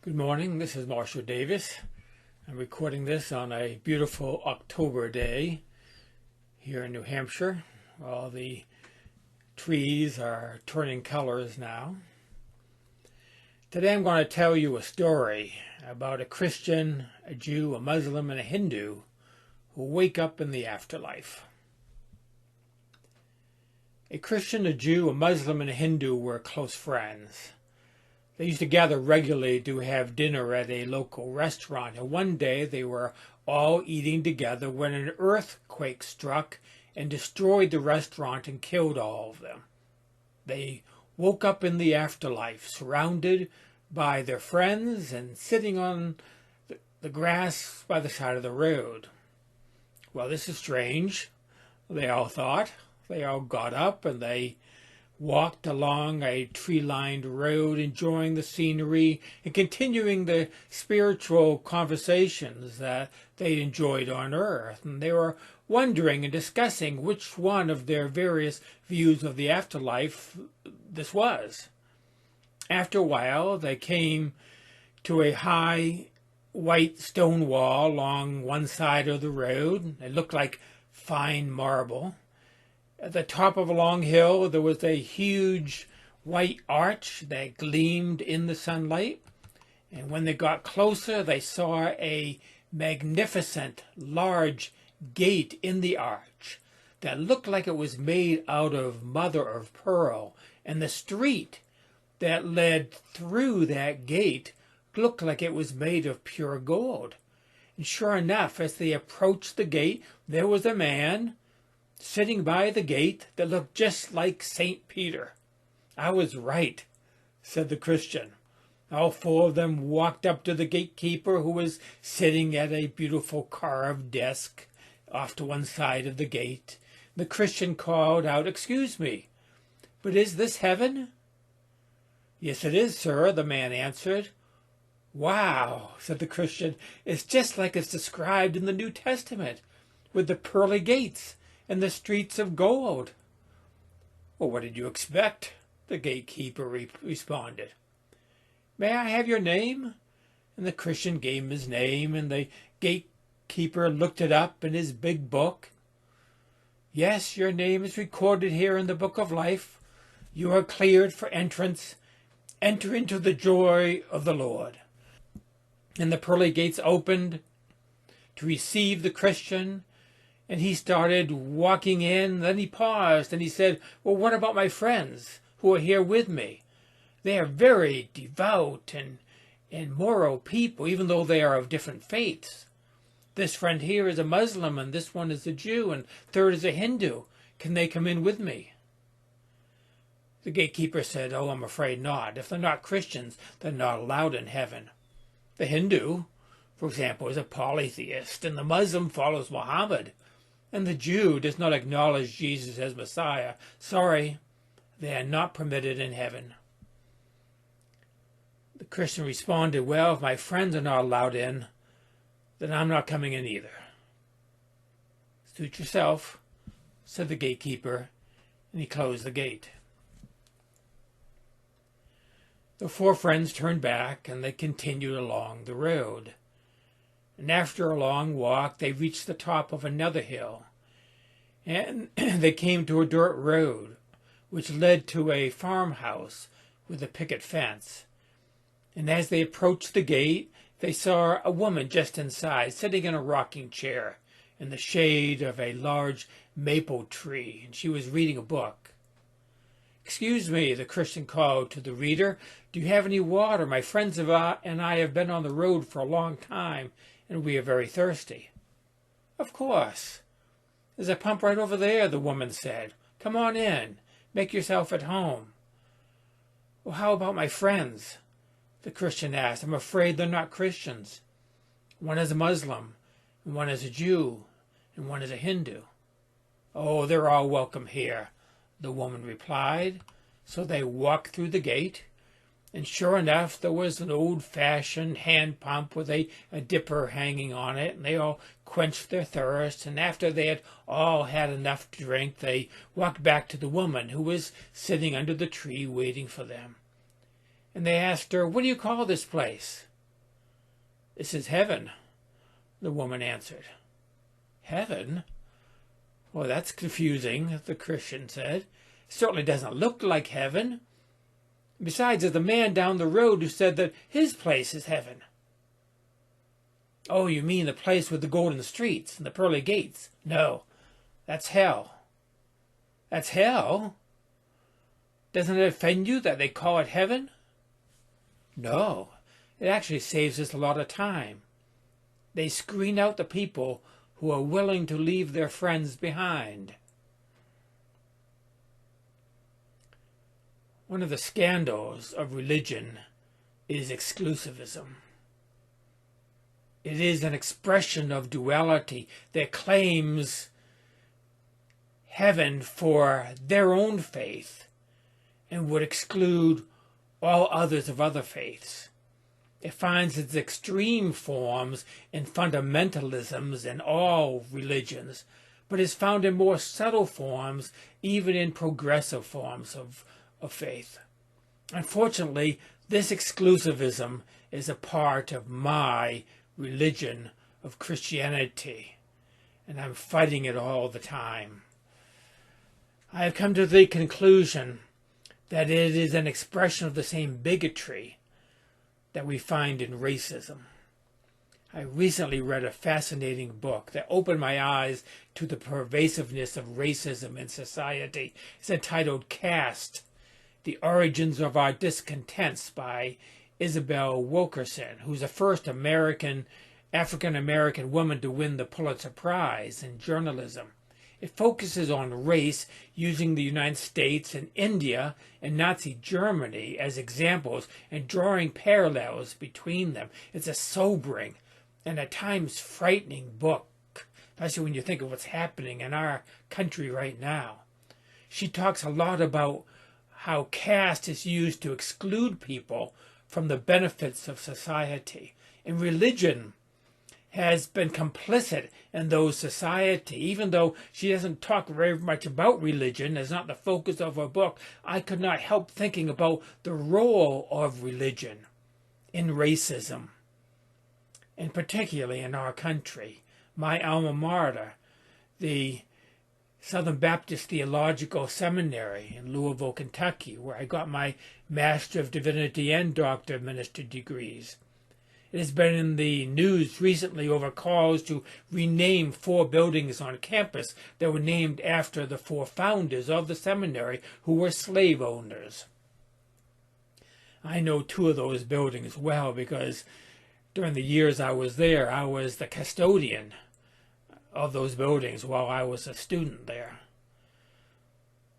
Good morning, this is Marshall Davis. I'm recording this on a beautiful October day here in New Hampshire. All the trees are turning colors now. Today I'm going to tell you a story about a Christian, a Jew, a Muslim, and a Hindu who wake up in the afterlife. A Christian, a Jew, a Muslim, and a Hindu were close friends. They used to gather regularly to have dinner at a local restaurant, and one day they were all eating together when an earthquake struck and destroyed the restaurant and killed all of them. They woke up in the afterlife, surrounded by their friends and sitting on the grass by the side of the road. Well, this is strange, they all thought. They all got up and they walked along a tree-lined road, enjoying the scenery and continuing the spiritual conversations that they enjoyed on earth. And they were wondering and discussing which one of their various views of the afterlife this was. After a while, they came to a high white stone wall along one side of the road. It looked like fine marble. At the top of a long hill, there was a huge white arch that gleamed in the sunlight. And when they got closer, they saw a magnificent, large gate in the arch that looked like it was made out of mother of pearl. And the street that led through that gate looked like it was made of pure gold. And sure enough, as they approached the gate, there was a man sitting by the gate that looked just like St. Peter. I was right, said the Christian. All four of them walked up to the gatekeeper, who was sitting at a beautiful carved desk off to one side of the gate. The Christian called out, "Excuse me, but is this heaven?" "Yes, it is, sir," the man answered. "Wow," said the Christian. "It's just like it's described in the New Testament, with the pearly gates and the streets of gold." "Well, what did you expect?" the gatekeeper responded. "May I have your name?" And the Christian gave him his name, and the gatekeeper looked it up in his big book. "Yes, your name is recorded here in the book of life. You are cleared for entrance. Enter into the joy of the Lord." And the pearly gates opened to receive the Christian, and he started walking in. Then he paused and he said, "Well, what about my friends who are here with me? They are very devout and moral people, even though they are of different faiths. This friend here is a Muslim, and this one is a Jew, and third is a Hindu. Can they come in with me?" The gatekeeper said, "Oh, I'm afraid not. If they're not Christians, they're not allowed in heaven. The Hindu, for example, is a polytheist, and the Muslim follows Muhammad. And the Jew does not acknowledge Jesus as Messiah. Sorry, they are not permitted in heaven." The Christian responded, "Well, if my friends are not allowed in, then I'm not coming in either." "Suit yourself," said the gatekeeper, and he closed the gate. The four friends turned back, and they continued along the road. And after a long walk, they reached the top of another hill, and they came to a dirt road, which led to a farmhouse with a picket fence. And as they approached the gate, they saw a woman just inside, sitting in a rocking chair in the shade of a large maple tree, and she was reading a book. "Excuse me," the Christian called to the reader. "Do you have any water? My friends and I have been on the road for a long time, and we are very thirsty." "Of course. There's a pump right over there," the woman said. "Come on in. Make yourself at home." "Well, how about my friends?" the Christian asked. "I'm afraid they're not Christians. One is a Muslim, and one is a Jew, and one is a Hindu." "Oh, they're all welcome here," the woman replied. So they walked through the gate, and sure enough, there was an old-fashioned hand pump with a dipper hanging on it, and they all quenched their thirst. And after they had all had enough to drink, they walked back to the woman, who was sitting under the tree waiting for them. And they asked her, "What do you call this place?" "This is heaven," the woman answered. "Heaven? Well, that's confusing," the Christian said. "It certainly doesn't look like heaven. Besides, there's a man down the road who said that his place is heaven." "Oh, you mean the place with the golden streets and the pearly gates? No, that's hell." "That's hell? Doesn't it offend you that they call it heaven?" "No, it actually saves us a lot of time. They screen out the people who are willing to leave their friends behind." One of the scandals of religion is exclusivism. It is an expression of duality that claims heaven for their own faith and would exclude all others of other faiths. It finds its extreme forms in fundamentalisms in all religions, but is found in more subtle forms even in progressive forms of faith. Unfortunately, this exclusivism is a part of my religion of Christianity, and I'm fighting it all the time. I have come to the conclusion that it is an expression of the same bigotry that we find in racism. I recently read a fascinating book that opened my eyes to the pervasiveness of racism in society. It's entitled Caste: The Origins of Our Discontents by Isabel Wilkerson, who's the first African-American woman to win the Pulitzer Prize in journalism. It focuses on race using the United States and India and Nazi Germany as examples and drawing parallels between them. It's a sobering and at times frightening book, especially when you think of what's happening in our country right now. She talks a lot about how caste is used to exclude people from the benefits of society. And religion has been complicit in those society. Even though she doesn't talk very much about religion, as not the focus of her book, I could not help thinking about the role of religion in racism, and particularly in our country. My alma mater, the Southern Baptist Theological Seminary in Louisville, Kentucky, where I got my Master of Divinity and Doctor of Ministry degrees. It has been in the news recently over calls to rename 4 buildings on campus that were named after the 4 founders of the seminary who were slave owners. I know 2 of those buildings well because during the years I was there, I was the custodian of those buildings while I was a student there.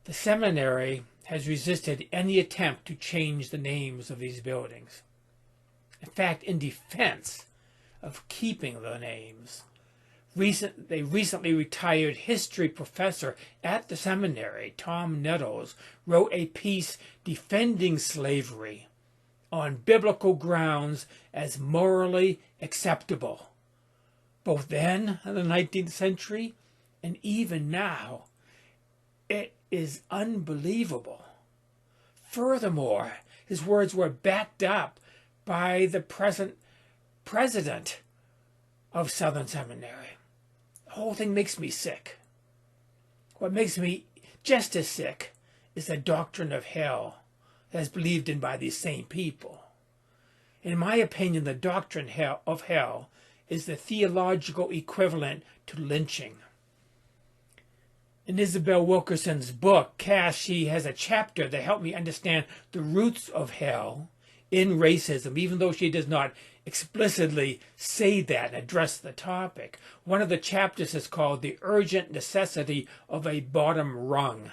The seminary has resisted any attempt to change the names of these buildings. In fact, in defense of keeping the names, they recently retired history professor at the seminary, Tom Nettles, wrote a piece defending slavery on biblical grounds as morally acceptable, both then in the 19th century and even now. It is unbelievable. Furthermore, his words were backed up by the present president of Southern Seminary. The whole thing makes me sick. What makes me just as sick is the doctrine of hell that's believed in by these same people. In my opinion, the doctrine of hell is the theological equivalent to lynching. In Isabel Wilkerson's book, Caste, she has a chapter that helped me understand the roots of hell in racism, even though she does not explicitly say that and address the topic. One of the chapters is called The Urgent Necessity of a Bottom Rung,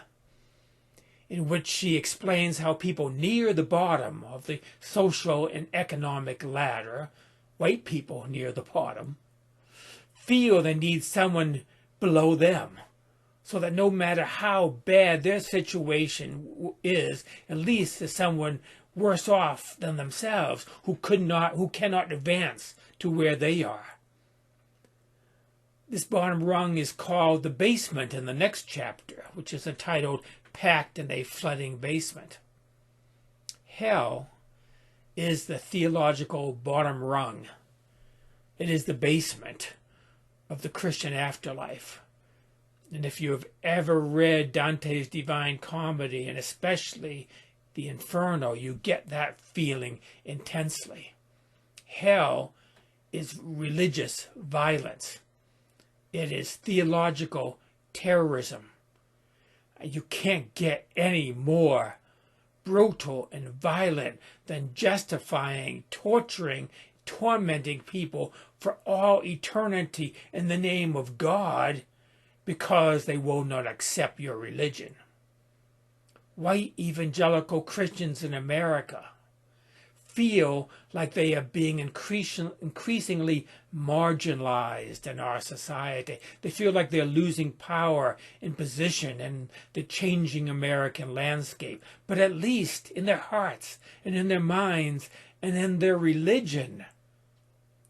in which she explains how people near the bottom of the social and economic ladder, white people near the bottom, feel they need someone below them, so that no matter how bad their situation is, at least there's someone worse off than themselves who cannot advance to where they are. This bottom rung is called the basement in the next chapter, which is entitled Packed in a Flooding Basement. Hell is the theological bottom rung It is the basement of the Christian afterlife. And if you have ever read Dante's Divine Comedy, and especially the Inferno, you get that feeling intensely. Hell is religious violence. It is theological terrorism. You can't get any more brutal and violent than justifying, torturing, tormenting people for all eternity in the name of God because they will not accept your religion. White evangelical Christians in America feel like they are being increasingly marginalized in our society. They feel like they're losing power and position in the changing American landscape. But at least in their hearts and in their minds and in their religion,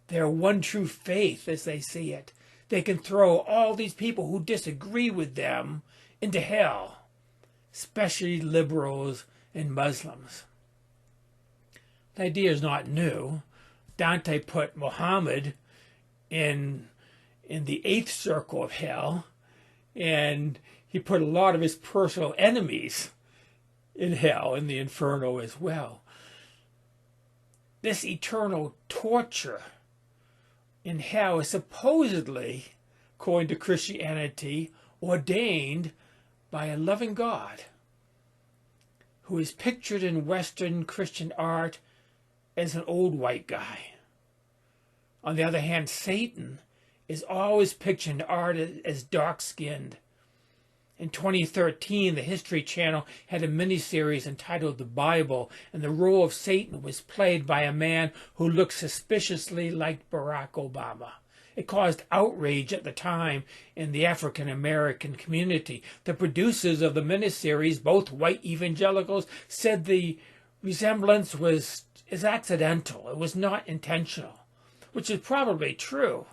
their one true faith as they see it, they can throw all these people who disagree with them into hell, especially liberals and Muslims. The idea is not new. Dante put Muhammad in the 8th circle of hell, and he put a lot of his personal enemies in hell, in the Inferno as well. This eternal torture in hell is supposedly, according to Christianity, ordained by a loving God who is pictured in Western Christian art as an old white guy. On the other hand, Satan is always pictured in art as dark-skinned. In 2013, the History Channel had a miniseries entitled The Bible, and the role of Satan was played by a man who looked suspiciously like Barack Obama. It caused outrage at the time in the African American community. The producers of the miniseries, both white evangelicals, said the resemblance is accidental. It was not intentional, which is probably true.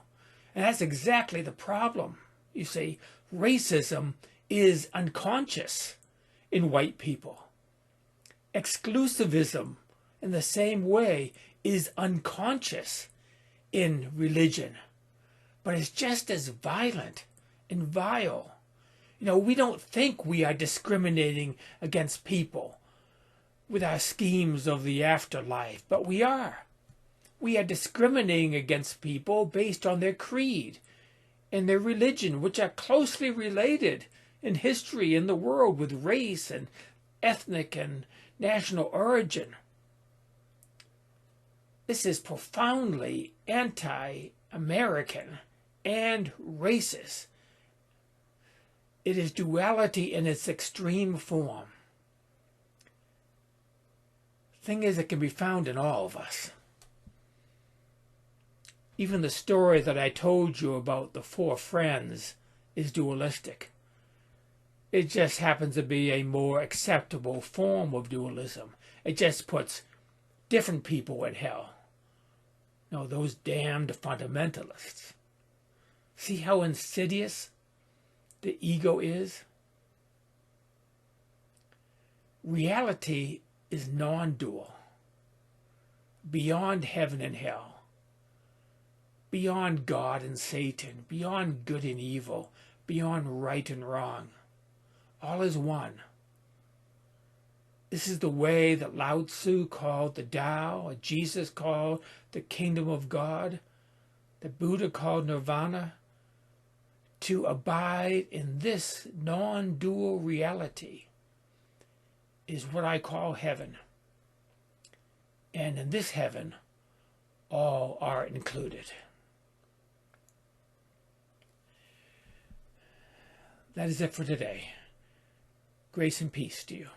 And that's exactly the problem. You see, racism is unconscious in white people. Exclusivism, in the same way, is unconscious in religion. But it's just as violent and vile. You know, we don't think we are discriminating against people with our schemes of the afterlife, but we are. We are discriminating against people based on their creed and their religion, which are closely related in history in the world with race and ethnic and national origin. This is profoundly anti-American and racist. It is duality in its extreme form. Thing is, it can be found in all of us. Even the story that I told you about the 4 friends is dualistic. It just happens to be a more acceptable form of dualism. It just puts different people in hell. No, those damned fundamentalists. See how insidious the ego is? Reality is non-dual, beyond heaven and hell, beyond God and Satan, beyond good and evil, beyond right and wrong. All is one. This is the way that Lao Tzu called the Tao, Jesus called the kingdom of God, that Buddha called nirvana. To abide in this non-dual reality is what I call heaven. And in this heaven, all are included. That is it for today. Grace and peace to you.